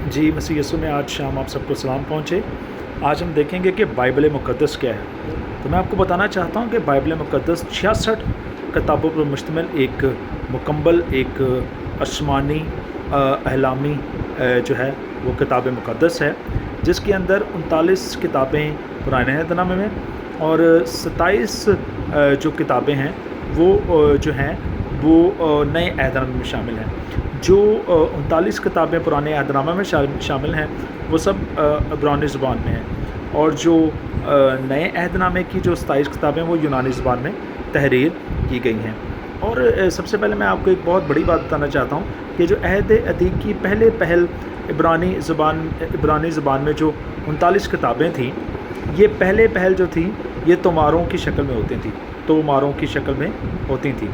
جی मसीह यीशु में आज शाम आप सबको सलाम पहुँचे। आज हम देखेंगे कि बाइबल मुक़द्दस क्या है। तो मैं आपको बताना चाहता हूँ कि बाइबल मुक़द्दस 66 किताबों पर मुश्तमिल एक मुकम्मल एक आसमानी अहलामी जो है वो किताब मुक़द्दस है, जिसके अंदर 39 किताबें पुराने अहदनामे में और 27 जो किताबें हैं वो जो हैं वो नए अहदनामे में शामिल हैं। जो 39 किताबें पुराने अहदनामा में शामिल हैं वो सब इब्रानी ज़ुबान में हैं, और जो नए अहदनामे की जो 27 किताबें वो यूनानी ज़ुबान में तहरीर की गई हैं। और सबसे पहले मैं आपको एक बहुत बड़ी बात बताना चाहता हूँ कि जो अहद अतीक की पहल इब्रानी ज़ुबान में जो 39 किताबें थीं, ये पहल जो थी ये तोमारों की शक्ल में होती थी, तोमारों की शक्ल में होती थी।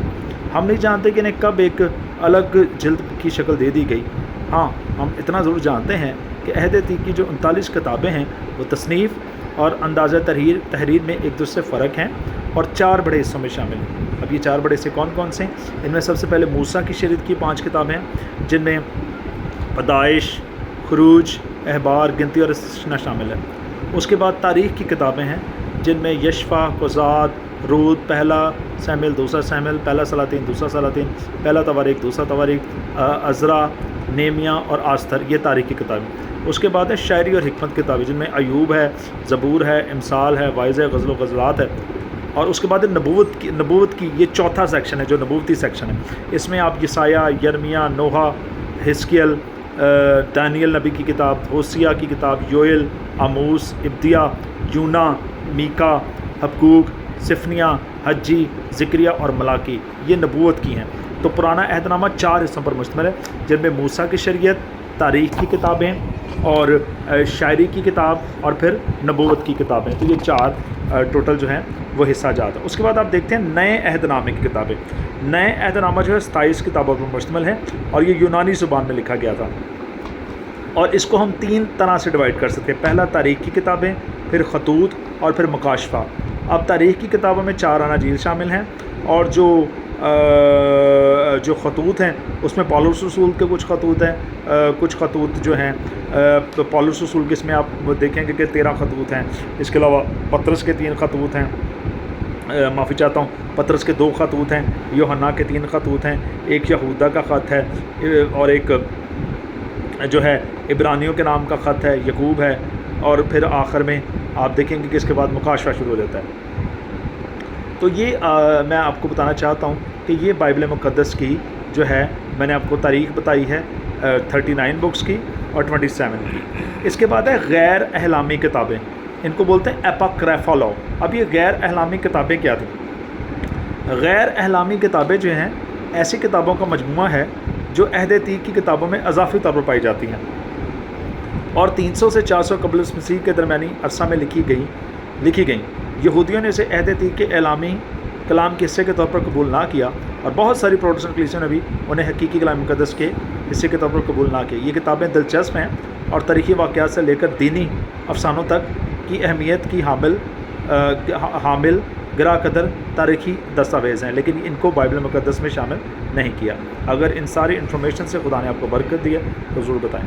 हम नहीं जानते कि इन्हें कब एक अलग जिल्द की शक्ल दे दी गई। हाँ, हम इतना ज़रूर जानते हैं कि अहद अतीक की जो 39 किताबें हैं वो तसनीफ़ और अंदाज़ा तहरीर में एक दूसरे से फ़र्क हैं और 4 बड़े हिस्सों में शामिल हैं। अब ये 4 बड़े हिस्से कौन कौन से हैं? इनमें सबसे पहले मूसा की शरीयत की 5 किताबें हैं, जिनमें पैदाइश, खुरूज, अहबार, गिनती और इस्तिस्ना शामिल है। उसके बाद तारीख़ की किताबें हैं, जिनमें यशफा, क़ुज़ात, रूद, पहला सैमुएल, दूसरा सैमुएल, पहला सलातीन, दूसरा सलातीन, पहला तवारीख़, दूसरा तवारीख़, अज़रा, नेमिया और आस्तर, ये तारीख़ की किताबें। उसके बाद है शायरी और हिकमत किताबें, जिनमें अयूब है, ज़बूर है, इमसाल है, वाइज़ है, ग़ज़ल व ग़ज़लात है। और उसके बाद है नबूवत की ये चौथा सेक्शन है, जो नबूवती सेक्शन है। इसमें आप यसाया, यर्मिया, नोहा, हिस्कियल, दानियल नबी की किताब, होसिया की किताब, योएल, आमूस, इब्दिया, यूना, मीका, हबकूक, सिफनिया, हज्जी, ज़िक्रिया और मलाकी, ये नबूवत की हैं। तो पुराना अहदनामा 4 हिस्सों पर मुश्तमिल है, जिनमें मूसा की शरीयत, तारीख़ की किताबें और शायरी की किताब और फिर नबूवत की किताबें। तो ये 4 टोटल जो हैं वो हिस्सा जाता है। उसके बाद आप देखते हैं नए अहदनामे की किताबें। नए अहदनामा जो है 27 किताबों पर मुश्तमिल है और ये यूनानी ज़ुबान में लिखा गया था। और इसको हम 3 तरह से डिवाइड कर सकते हैं। पहला तारीख़ की किताबें, फिर खतूत और फिर मुकाशफा। अब तारीख़ की किताबों में 4 अनाजील शामिल हैं, और जो खतूत हैं उसमें पौलुस रसूल के कुछ खतूत हैं, कुछ खतूत जो हैं पौलुस रसूल के, इसमें आप देखेंगे कि 13 खतूत हैं। इसके अलावा पतरस के 3 खतूत हैं, माफ़ी चाहता हूँ, पतरस के 2 खतूत हैं, यूहन्ना के 3 खतूत हैं, एक यहूदा का ख़त है और एक जो है इब्रानियों के नाम का ख़त है, यकूब है, और फिर आखिर में आप देखेंगे कि इसके बाद मुकाशफा शुरू हो जाता है। तो ये मैं आपको बताना चाहता हूँ कि ये बाइबल मुक़द्दस की जो है, मैंने आपको तारीख़ बताई है 39 बुक्स की और 27 की। इसके बाद है गैर अहलामी किताबें, इनको बोलते हैं एपोक्रिफा लॉ। अब ये गैर अहलामी किताबें क्या थी? गैर अहलामी किताबें जो हैं ऐसी किताबों का मजमूआ है जो अहद अतीक की किताबों में अज़ाफ़ी तौर पर पाई जाती हैं और 300 से 400 क़ब्ल मसीह के दरमियानी अरसा में लिखी गई। यहूदियों ने इसे अहद अतीक के एलामी कलाम के हिस्से के तौर पर कबूल ना किया, और बहुत सारी प्रोटेस्टेंट कलीसियाँ ने भी उन्हें हकीकी कलाम मुक़द्दस के हिस्से के तौर पर कबूल ना किया। ये किताबें दिलचस्प हैं और तारीख़ी वाक़यात से लेकर दीनी अफसानों तक की अहमियत की हामिल गिरा कदर तारीख़ी दस्तावेज़ हैं, लेकिन इनको बाइबल मुक़द्दस में शामिल नहीं किया। अगर इन सारी इन्फॉर्मेशन से खुदा ने आपको बरकत दी है तो ज़रूर बताएँ।